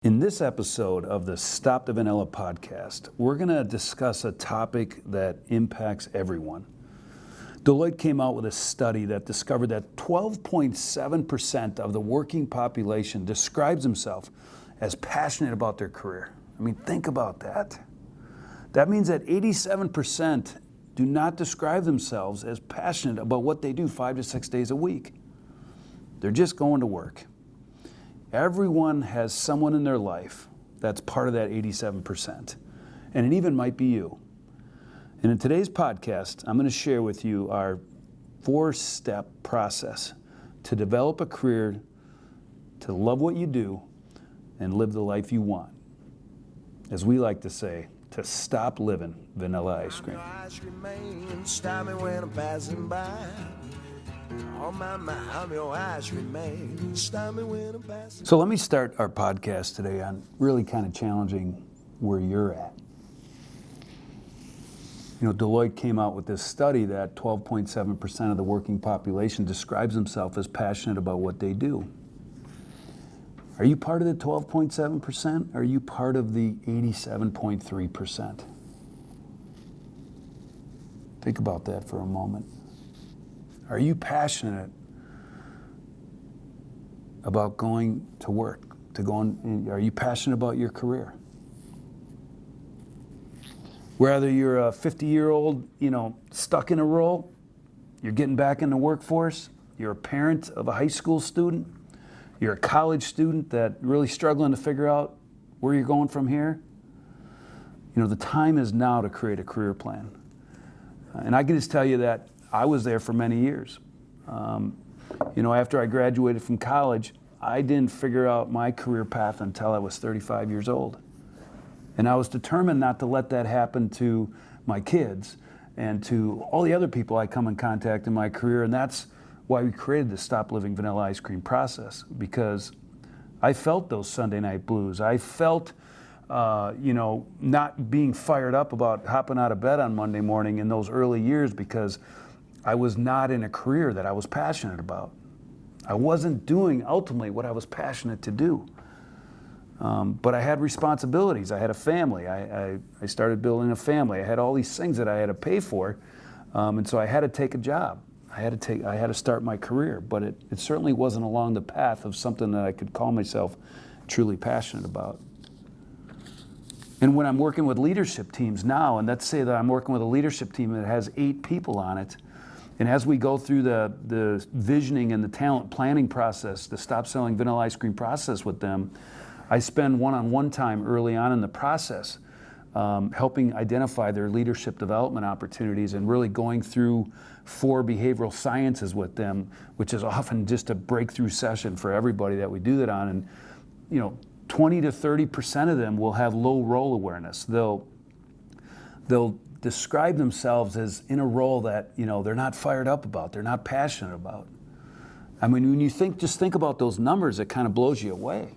In this episode of the Stop the Vanilla podcast, we're going to discuss a topic that impacts everyone. Deloitte came out with a study that discovered that 12.7% of the working population describes themselves as passionate about their career. I mean, think about that. That means that 87% do not describe themselves as passionate about what they do 5 to 6 days a week. They're just going to work. Everyone has someone in their life that's part of that 87%, and it even might be you. And in today's podcast, I'm going to share with you our 4-step process to develop a career, to love what you do, and live the life you want. As we like to say, to stop living vanilla ice cream. Stop me when I'm passing by. So let me start our podcast today on really kind of challenging where you're at. You know, Deloitte came out with this study that 12.7% of the working population describes themselves as passionate about what they do. Are you part of the 12.7%? Or are you part of the 87.3%? Think about that for a moment. Are you passionate about going to work? Are you passionate about your career? Whether you're a 50-year-old, stuck in a role, you're getting back in the workforce, you're a parent of a high school student, you're a college student that really struggling to figure out where you're going from here, the time is now to create a career plan. And I can just tell you that I was there for many years. After I graduated from college, I didn't figure out my career path until I was 35 years old. And I was determined not to let that happen to my kids and to all the other people I come in contact in my career. And that's why we created the Stop Living Vanilla Ice Cream process, because I felt those Sunday night blues. I felt not being fired up about hopping out of bed on Monday morning in those early years because I was not in a career that I was passionate about. I wasn't doing ultimately what I was passionate to do. But I had responsibilities. I had a family. I started building a family. I had all these things that I had to pay for. And so I had to take a job. I had to start my career. But it certainly wasn't along the path of something that I could call myself truly passionate about. And when I'm working with leadership teams now, and let's say that I'm working with a leadership team that has 8 people on it, and as we go through the visioning and the talent planning process, the Stop Selling Vanilla Ice Cream process with them, I spend one-on-one time early on in the process helping identify their leadership development opportunities and really going through 4 behavioral sciences with them, which is often just a breakthrough session for everybody that we do that on. And 20 to 30% of them will have low role awareness. They'll describe themselves as in a role that they're not fired up about, they're not passionate about. I mean, when you just think about those numbers, it kind of blows you away.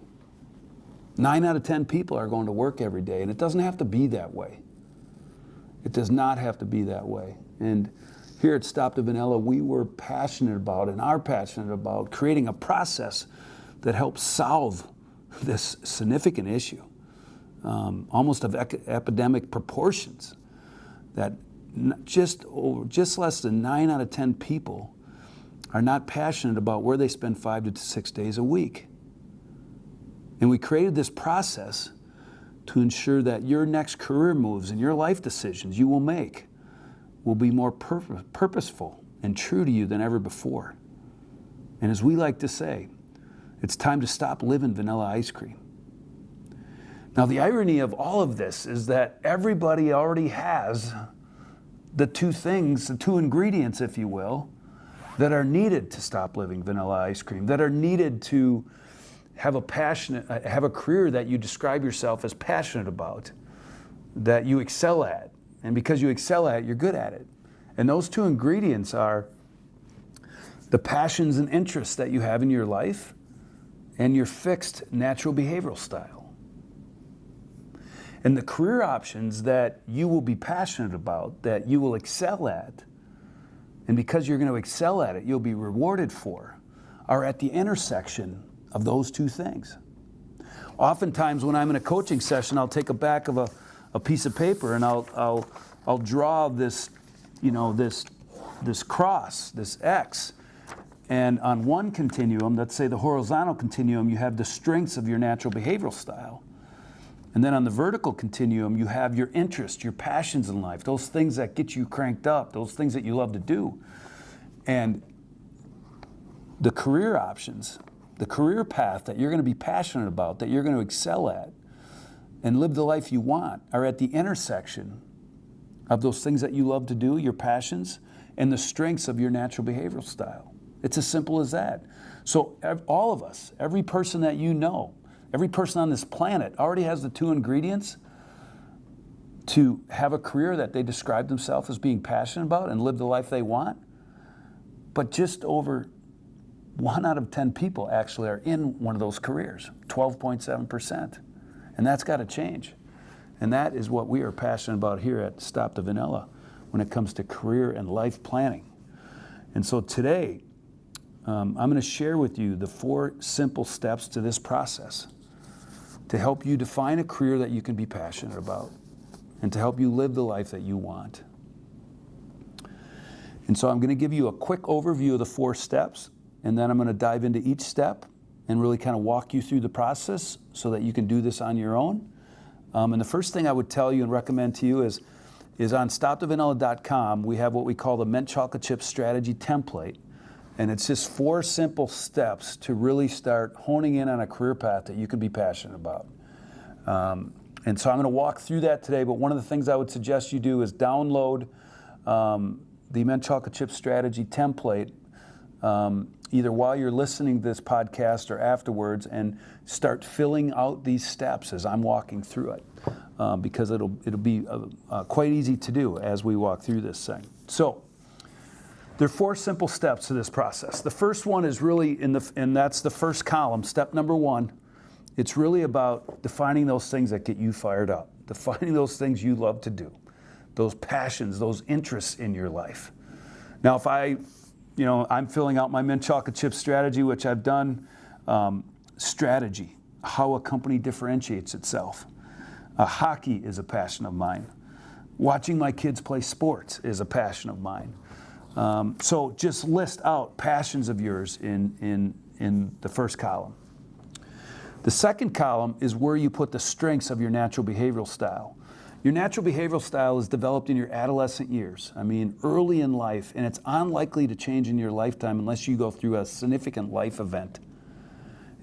9 out of 10 people are going to work every day, and it doesn't have to be that way. It does not have to be that way. And here at Stop the Vanilla, we were passionate about and are passionate about creating a process that helps solve this significant issue, almost of epidemic proportions. That just less than 9 out of 10 people are not passionate about where they spend 5 to 6 days a week. And we created this process to ensure that your next career moves and your life decisions you will make will be more purposeful and true to you than ever before. And as we like to say, it's time to stop living vanilla ice cream. Now, the irony of all of this is that everybody already has the 2 ingredients, if you will, that are needed to stop living vanilla ice cream, that are needed to have a career that you describe yourself as passionate about, that you excel at. And because you excel at it, you're good at it. And those 2 ingredients are the passions and interests that you have in your life and your fixed natural behavioral style. And the career options that you will be passionate about, that you will excel at, and because you're going to excel at it, you'll be rewarded for, are at the intersection of those 2 things. Oftentimes when I'm in a coaching session, I'll take a back of a piece of paper and I'll draw this, this cross, this X. And on one continuum, let's say the horizontal continuum, you have the strengths of your natural behavioral style. And then on the vertical continuum, you have your interests, your passions in life, those things that get you cranked up, those things that you love to do. And the career options, the career path that you're going to be passionate about, that you're going to excel at, and live the life you want, are at the intersection of those things that you love to do, your passions, and the strengths of your natural behavioral style. It's as simple as that. So all of us, every person that you know, every person on this planet already has the two ingredients to have a career that they describe themselves as being passionate about and live the life they want. But just over 1 out of 10 people actually are in one of those careers, 12.7%. And that's got to change. And that is what we are passionate about here at Stop the Vanilla when it comes to career and life planning. And so today, I'm going to share with you the 4 simple steps to this process to help you define a career that you can be passionate about and to help you live the life that you want. And so I'm going to give you a quick overview of the 4 steps, and then I'm going to dive into each step and really kind of walk you through the process so that you can do this on your own. And the first thing I would tell you and recommend to you is on stopthevanilla.com, we have what we call the Mint Chocolate Chip Strategy Template. And it's just 4 simple steps to really start honing in on a career path that you can be passionate about. And so I'm going to walk through that today, but one of the things I would suggest you do is download the Mint Chocolate Chip Strategy Template either while you're listening to this podcast or afterwards, and start filling out these steps as I'm walking through it, because it'll be quite easy to do as we walk through this thing. So there are 4 simple steps to this process. The first one is really and that's the first column, step number 1. It's really about defining those things that get you fired up, defining those things you love to do, those passions, those interests in your life. Now, if I'm filling out my Mint Chocolate Chip strategy, which I've done, strategy, how a company differentiates itself. Hockey is a passion of mine. Watching my kids play sports is a passion of mine. So just list out passions of yours in the first column. The second column is where you put the strengths of your natural behavioral style. Your natural behavioral style is developed in your adolescent years. I mean, early in life, and it's unlikely to change in your lifetime unless you go through a significant life event.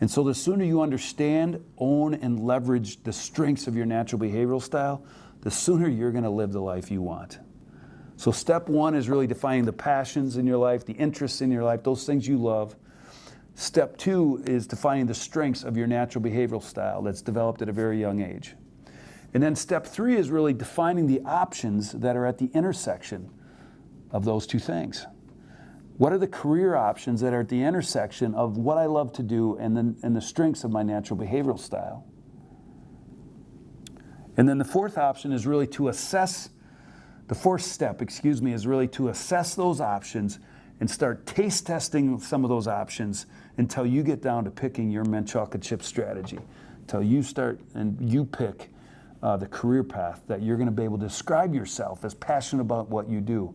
And so the sooner you understand, own, and leverage the strengths of your natural behavioral style, the sooner you're going to live the life you want. So step 1 is really defining the passions in your life, the interests in your life, those things you love. Step 2 is defining the strengths of your natural behavioral style that's developed at a very young age. And then step 3 is really defining the options that are at the intersection of those 2 things. What are the career options that are at the intersection of what I love to do and the strengths of my natural behavioral style? And then the fourth option is really to assess, the fourth step, is really to assess those options and start taste testing some of those options until you get down to picking your Mint Chocolate Chip strategy, until you start and you pick the career path that you're going to be able to describe yourself as passionate about what you do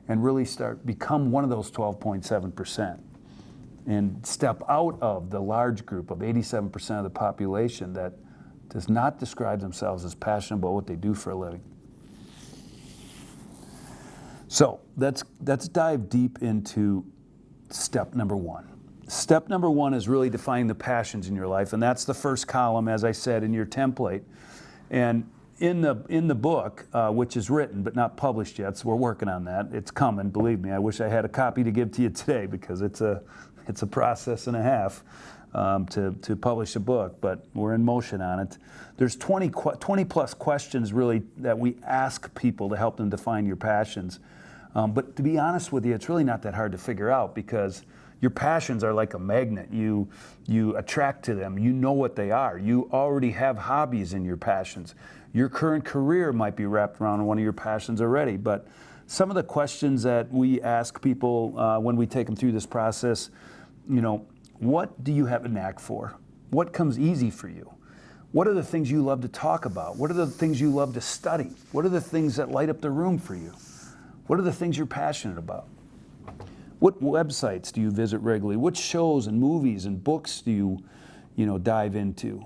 and really become one of those 12.7% and step out of the large group of 87% of the population that does not describe themselves as passionate about what they do for a living. So let's dive deep into step number 1. Step number 1 is really defining the passions in your life, and that's the first column, as I said, in your template. And in the book, which is written but not published yet, so we're working on that. It's coming, believe me. I wish I had a copy to give to you today because it's a process and a half to publish a book, but we're in motion on it. There's 20 plus questions really that we ask people to help them define your passions. But to be honest with you, it's really not that hard to figure out because your passions are like a magnet. You attract to them. You know what they are. You already have hobbies in your passions. Your current career might be wrapped around one of your passions already. But some of the questions that we ask people when we take them through this process, what do you have a knack for? What comes easy for you? What are the things you love to talk about? What are the things you love to study? What are the things that light up the room for you? What are the things you're passionate about? What websites do you visit regularly? What shows and movies and books do you dive into?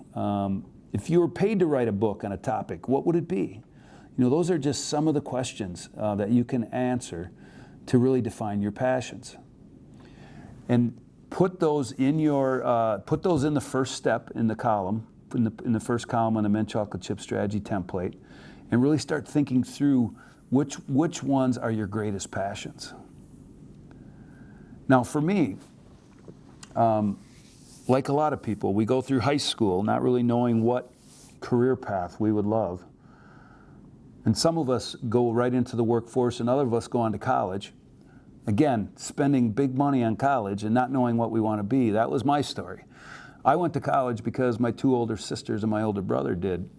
If you were paid to write a book on a topic, what would it be? Those are just some of the questions that you can answer to really define your passions. And put those in the first step in the column, in the first column on the Mint Chocolate Chip Strategy template, and really start thinking through which ones are your greatest passions. Now, for me, like a lot of people, we go through high school not really knowing what career path we would love. And some of us go right into the workforce, and other of us go on to college. Again, spending big money on college and not knowing what we want to be. That was my story. I went to college because my 2 older sisters and my older brother did.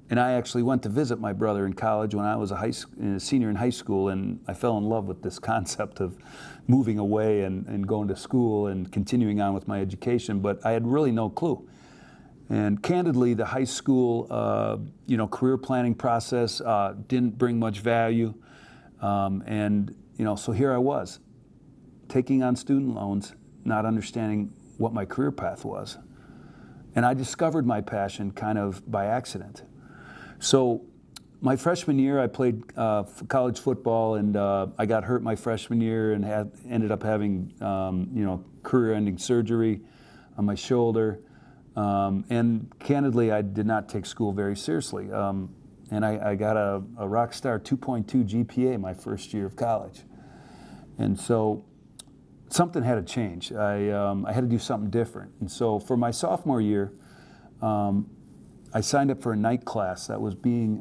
And I actually went to visit my brother in college when I was a senior in high school, and I fell in love with this concept of moving away and going to school and continuing on with my education, but I had really no clue. And candidly, the high school career planning process didn't bring much value. So here I was, taking on student loans, not understanding what my career path was. And I discovered my passion kind of by accident. So my freshman year, I played college football, and I got hurt my freshman year and ended up having career-ending surgery on my shoulder. And candidly, I did not take school very seriously. And I got a rock star 2.2 GPA my first year of college. And so something had to change. I had to do something different. And so for my sophomore year, I signed up for a night class that was being,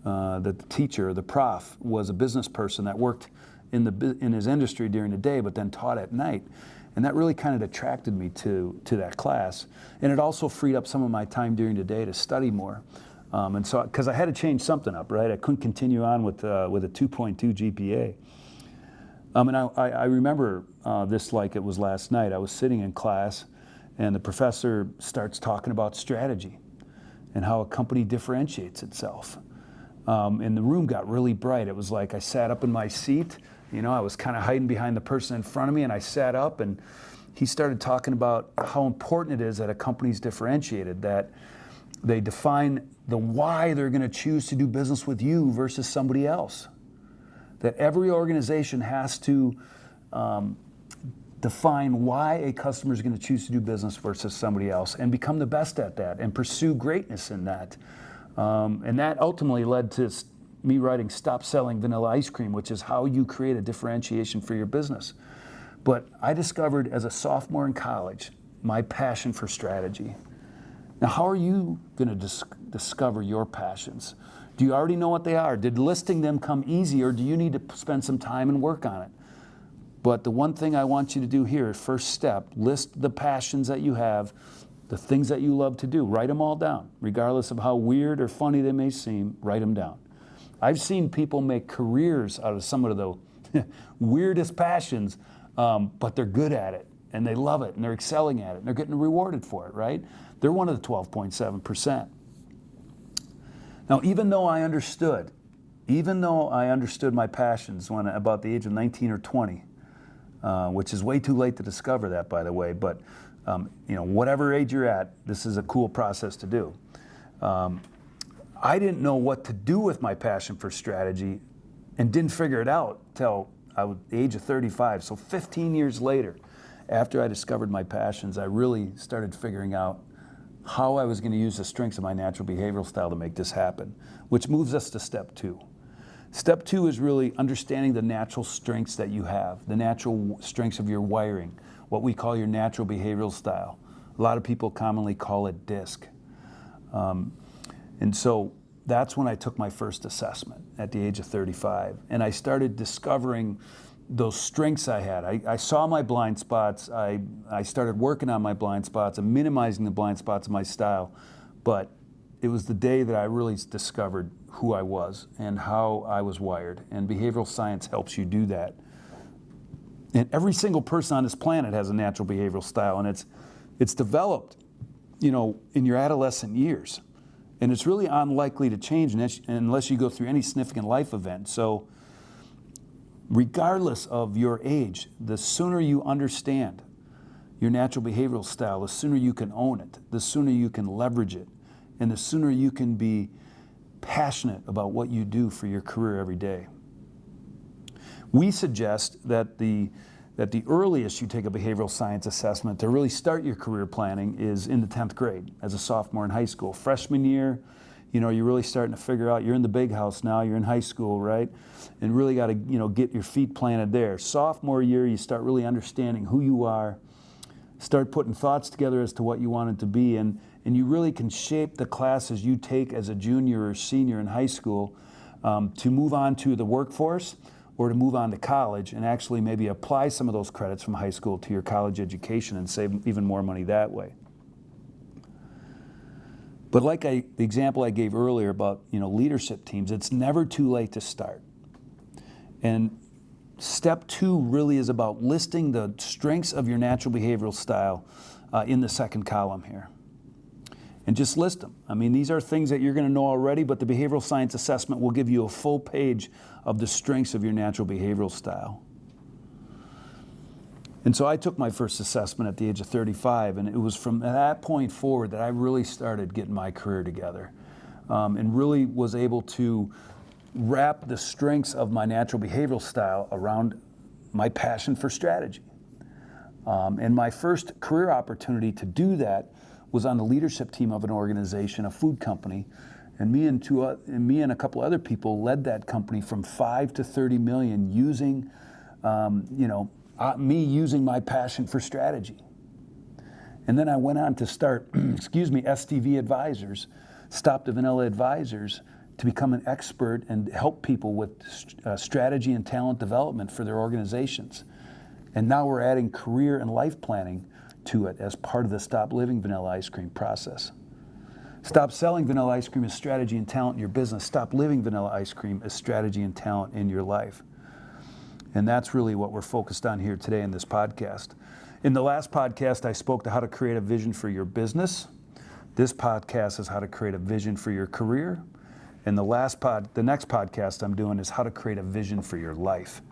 the teacher, the prof, was a business person that worked in his industry during the day, but then taught at night. And that really kind of attracted me to that class. And it also freed up some of my time during the day to study more. And so, because I had to change something up, right? I couldn't continue on with a 2.2 GPA. And I remember this like it was last night. I was sitting in class, and the professor starts talking about strategy and how a company differentiates itself. And the room got really bright. It was like I sat up in my seat. I was kind of hiding behind the person in front of me, and I sat up, and he started talking about how important it is that a company's differentiated, that they define the why they're going to choose to do business with you versus somebody else. That every organization has to define why a customer is going to choose to do business versus somebody else and become the best at that and pursue greatness in that. And that ultimately led to me writing Stop Selling Vanilla Ice Cream, which is how you create a differentiation for your business. But I discovered as a sophomore in college my passion for strategy. Now, how are you going to discover your passions? Do you already know what they are? Did listing them come easy, or do you need to spend some time and work on it? But the one thing I want you to do here, first step, list the passions that you have, the things that you love to do. Write them all down. Regardless of how weird or funny they may seem, write them down. I've seen people make careers out of some of the weirdest passions, but they're good at it, and they love it, and they're excelling at it, and they're getting rewarded for it, right? They're one of the 12.7%. Now, even though I understood my passions when about the age of 19 or 20, which is way too late to discover that, by the way, but whatever age you're at, this is a cool process to do. I didn't know what to do with my passion for strategy and didn't figure it out till I was the age of 35. So 15 years later, after I discovered my passions, I really started figuring out how I was going to use the strengths of my natural behavioral style to make this happen, which moves us to step 2. Step 2 is really understanding the natural strengths that you have, the natural strengths of your wiring, what we call your natural behavioral style. A lot of people commonly call it DISC. And so that's when I took my first assessment at the age of 35. And I started discovering those strengths I had. I saw my blind spots. I started working on my blind spots and minimizing the blind spots of my style. But it was the day that I really discovered who I was and how I was wired. And behavioral science helps you do that. And every single person on this planet has a natural behavioral style, and it's developed in your adolescent years. And it's really unlikely to change unless you go through any significant life event. So regardless of your age, the sooner you understand your natural behavioral style, the sooner you can own it, the sooner you can leverage it, and the sooner you can be passionate about what you do for your career every day. We suggest that the earliest you take a behavioral science assessment to really start your career planning is in the 10th grade as a sophomore in high school. Freshman year, you're really starting to figure out, you're in the big house now, you're in high school, right? And really got to, get your feet planted there. Sophomore year, you start really understanding who you are, start putting thoughts together as to what you want it to be, and you really can shape the classes you take as a junior or senior in high school to move on to the workforce or to move on to college and actually maybe apply some of those credits from high school to your college education and save even more money that way. But like the example I gave earlier about leadership teams, it's never too late to start. And step 2 really is about listing the strengths of your natural behavioral style in the second column here. And just list them. I mean, these are things that you're going to know already, but the behavioral science assessment will give you a full page of the strengths of your natural behavioral style. And so I took my first assessment at the age of 35, and it was from that point forward that I really started getting my career together and really was able to wrap the strengths of my natural behavioral style around my passion for strategy. And my first career opportunity to do that was on the leadership team of an organization, a food company, and me and a couple other people led that company from 5 to 30 million using, me using my passion for strategy. And then I went on to start, STV Advisors, Stop the Vanilla Advisors, to become an expert and help people with strategy and talent development for their organizations. And now we're adding career and life planning to it as part of the Stop Living Vanilla Ice Cream process. Stop selling vanilla ice cream as strategy and talent in your business. Stop living vanilla ice cream as strategy and talent in your life. And that's really what we're focused on here today in this podcast. In the last podcast, I spoke to how to create a vision for your business. This podcast is how to create a vision for your career. And the next podcast I'm doing is how to create a vision for your life.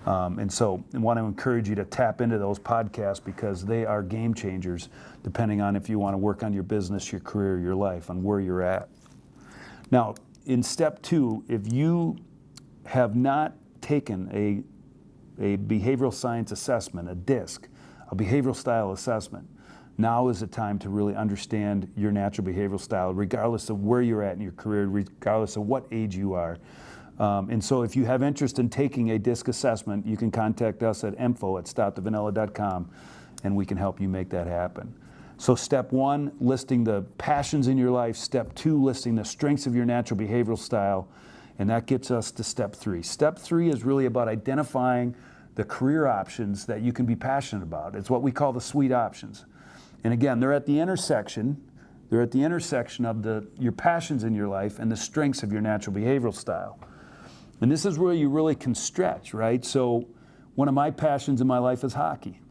And so I want to encourage you to tap into those podcasts because they are game changers depending on if you want to work on your business, your career, your life, on where you're at. Now, in step 2, if you have not taken a behavioral science assessment, a DISC, a behavioral style assessment, now is the time to really understand your natural behavioral style, regardless of where you're at in your career, regardless of what age you are. And so if you have interest in taking a DISC assessment, you can contact us at info@stopthevanilla.com and we can help you make that happen. So step 1, listing the passions in your life. Step 2, listing the strengths of your natural behavioral style. And that gets us to step 3. Step 3 is really about identifying the career options that you can be passionate about. It's what we call the sweet options. And again, they're at the intersection of your passions in your life and the strengths of your natural behavioral style. And this is where you really can stretch, right? So one of my passions in my life is hockey.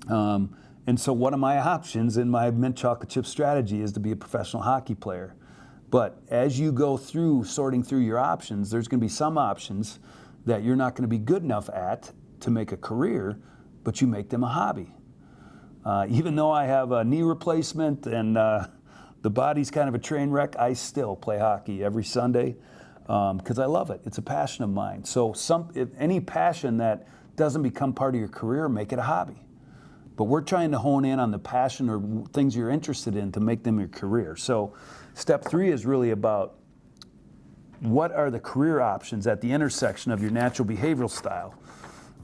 And so one of my options in my mint chocolate chip strategy is to be a professional hockey player. But as you go through sorting through your options, there's going to be some options that you're not going to be good enough at to make a career, but you make them a hobby. Even though I have a knee replacement and the body's kind of a train wreck, I still play hockey every Sunday because I love it. It's a passion of mine. So if any passion that doesn't become part of your career, make it a hobby. But we're trying to hone in on the passion or things you're interested in to make them your career. So step 3 is really about what are the career options at the intersection of your natural behavioral style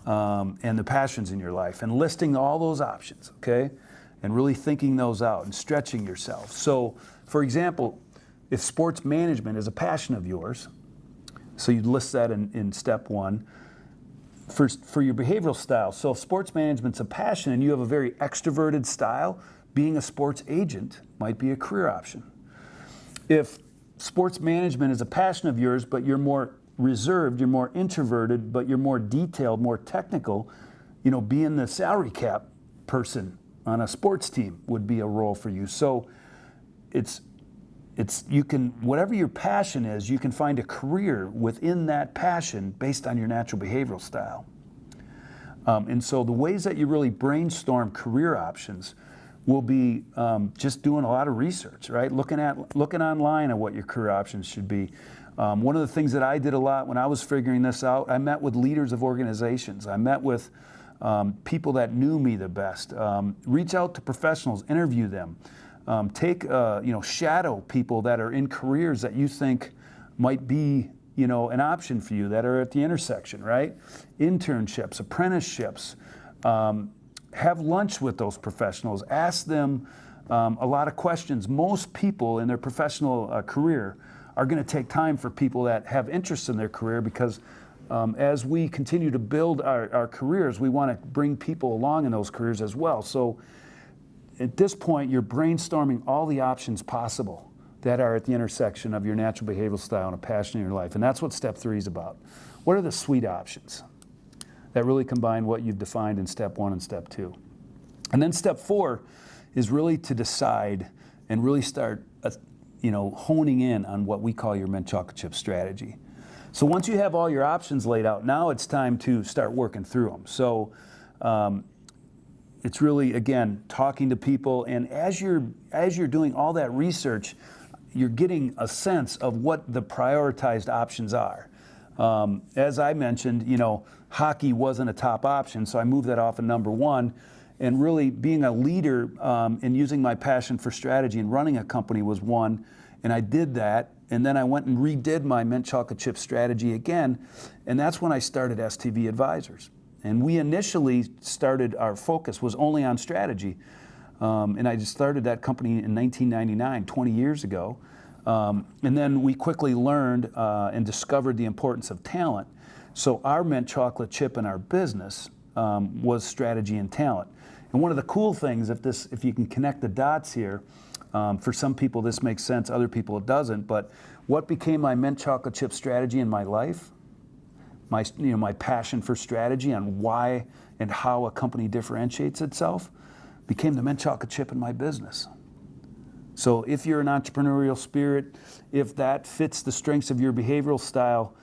and the passions in your life, and listing all those options, okay? And really thinking those out and stretching yourself. So, for example, if sports management is a passion of yours, so you'd list that in step 1. For your behavioral style, so if sports management's a passion and you have a very extroverted style, being a sports agent might be a career option. If sports management is a passion of yours, but you're more reserved, you're more introverted, but you're more detailed, more technical, being the salary cap person on a sports team would be a role for you. So it's you can, whatever your passion is, you can find a career within that passion based on your natural behavioral style. And so the ways that you really brainstorm career options will be just doing a lot of research, right? Looking online at what your career options should be. One of the things that I did a lot when I was figuring this out, I met with leaders of organizations. I met with people that knew me the best. Reach out to professionals, interview them. Shadow people that are in careers that you think might be, an option for you, that are at the intersection, right? Internships, apprenticeships. Have lunch with those professionals. Ask them a lot of questions. Most people in their professional career are going to take time for people that have interest in their career, because as we continue to build our careers, we want to bring people along in those careers as well. So at this point, you're brainstorming all the options possible that are at the intersection of your natural behavioral style and a passion in your life. And that's what step 3 is about. What are the sweet options that really combine what you've defined in step 1 and step 2? And then step 4 is really to decide and really start honing in on what we call your mint chocolate chip strategy. So once you have all your options laid out, now it's time to start working through them. So it's really, again, talking to people, and as you're doing all that research, you're getting a sense of what the prioritized options are. As I mentioned, hockey wasn't a top option, so I moved that off of number 1. And really being a leader and using my passion for strategy and running a company was 1, and I did that. And then I went and redid my mint chocolate chip strategy again, and that's when I started STV Advisors. And we initially started, our focus was only on strategy. And I just started that company in 1999, 20 years ago. And then we quickly learned and discovered the importance of talent. So our mint chocolate chip in our business was strategy and talent. And one of the cool things, if you can connect the dots here, for some people this makes sense, other people it doesn't, but what became my mint chocolate chip strategy in my life, my passion for strategy on why and how a company differentiates itself, became the mint chocolate chip in my business. So if you're an entrepreneurial spirit, if that fits the strengths of your behavioral style,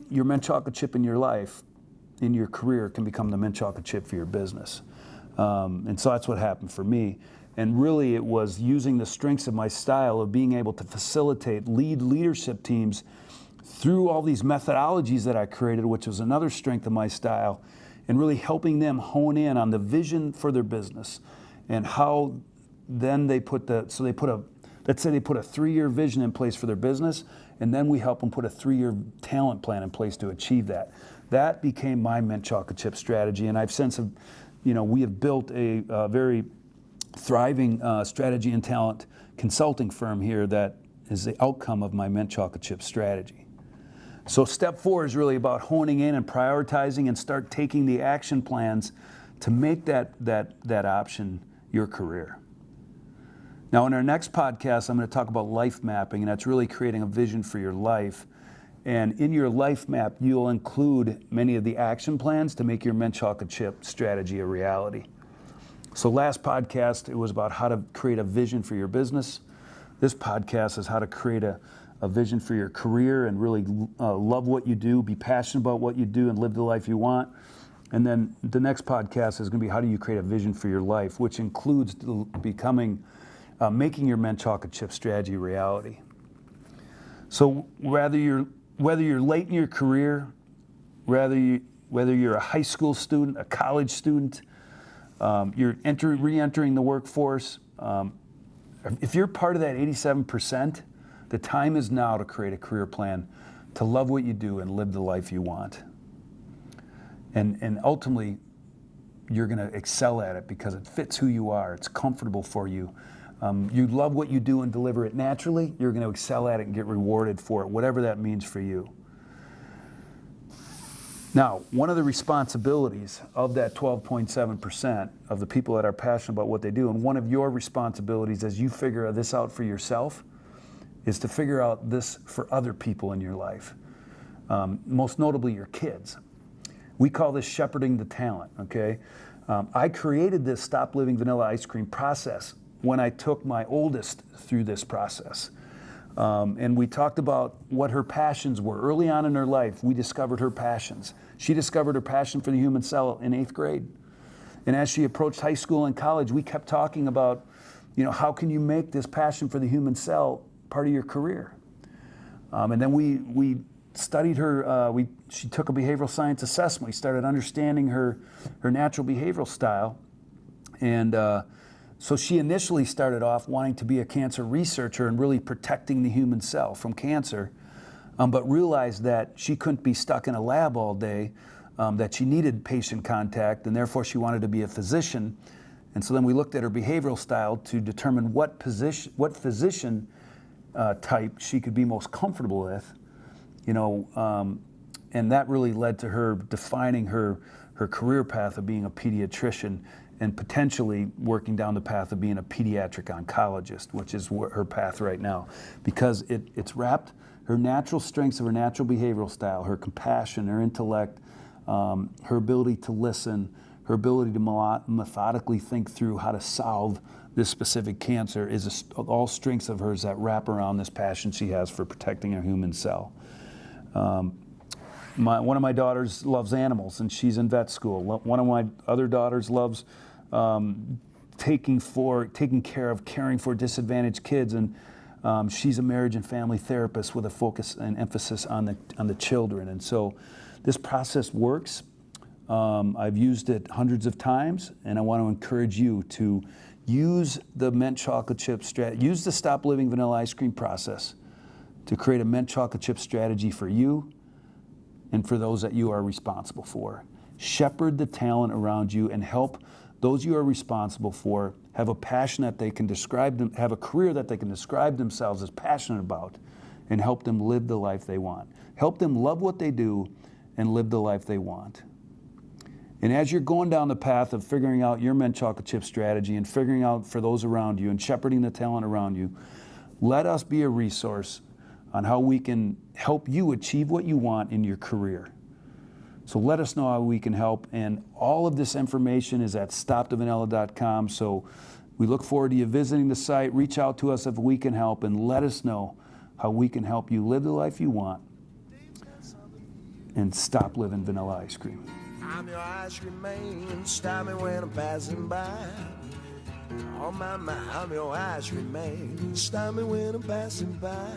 your mint chocolate chip in your life, in your career, can become the mint chocolate chip for your business. And so that's what happened for me. And really it was using the strengths of my style of being able to facilitate, lead leadership teams through all these methodologies that I created, which was another strength of my style, and really helping them hone in on the vision for their business and how then let's say they put a 3-year vision in place for their business, and then we help them put a 3-year talent plan in place to achieve that. That became my mint chocolate chip strategy, and I've since, we have built a very thriving strategy and talent consulting firm here that is the outcome of my mint chocolate chip strategy. So step 4 is really about honing in and prioritizing and start taking the action plans to make that option your career. Now, in our next podcast, I'm going to talk about life mapping, and that's really creating a vision for your life. And in your life map, you'll include many of the action plans to make your mint chocolate chip strategy a reality. So last podcast, it was about how to create a vision for your business. This podcast is how to create a vision for your career and really love what you do, be passionate about what you do, and live the life you want. And then the next podcast is going to be how do you create a vision for your life, which includes making your mint chocolate chip strategy a reality. So whether you're late in your career, whether you're a high school student, a college student, you're re-entering the workforce, if you're part of that 87%, the time is now to create a career plan, to love what you do and live the life you want. And ultimately, you're going to excel at it because it fits who you are. It's comfortable for you. You love what you do and deliver it naturally. You're going to excel at it and get rewarded for it, whatever that means for you. Now, one of the responsibilities of that 12.7% of the people that are passionate about what they do, and one of your responsibilities as you figure this out for yourself, is to figure out this for other people in your life, most notably your kids. We call this shepherding the talent, okay? I created this Stop Living Vanilla Ice Cream process when I took my oldest through this process. And we talked about what her passions were. Early on in her life, we discovered her passions. She discovered her passion for the human cell in 8th grade. And as she approached high school and college, we kept talking about, how can you make this passion for the human cell part of your career? And then we studied her. She took a behavioral science assessment. We started understanding her natural behavioral style. And so she initially started off wanting to be a cancer researcher and really protecting the human cell from cancer, but realized that she couldn't be stuck in a lab all day, that she needed patient contact, and therefore she wanted to be a physician. And so then we looked at her behavioral style to determine what physician type she could be most comfortable with, and that really led to her defining her career path of being a pediatrician and potentially working down the path of being a pediatric oncologist, which is her path right now, because it's wrapped her natural strengths of her natural behavioral style, her compassion, her intellect, her ability to listen, her ability to methodically think through how to solve this specific cancer is all strengths of hers that wrap around this passion she has for protecting her human cell. One of my daughters loves animals, and she's in vet school. One of my other daughters loves taking care of, caring for disadvantaged kids, and she's a marriage and family therapist with a focus and emphasis on the children. And so this process works. I've used it hundreds of times, and I want to encourage you to use the mint chocolate chip strategy, use the Stop Living Vanilla Ice Cream process to create a mint chocolate chip strategy for you and for those that you are responsible for. Shepherd the talent around you and help those you are responsible for have a passion that they can have a career that they can describe themselves as passionate about, and help them live the life they want. Help them love what they do and live the life they want. And as you're going down the path of figuring out your mint chocolate chip strategy and figuring out for those around you and shepherding the talent around you, let us be a resource on how we can help you achieve what you want in your career. So let us know how we can help. And all of this information is at stopthevanilla.com. So we look forward to you visiting the site. Reach out to us if we can help, and let us know how we can help you live the life you want and stop living vanilla ice cream. I'm your ice cream man, stop me when I'm passing by. Oh my, I'm your ice cream man, stop me when I'm passing by.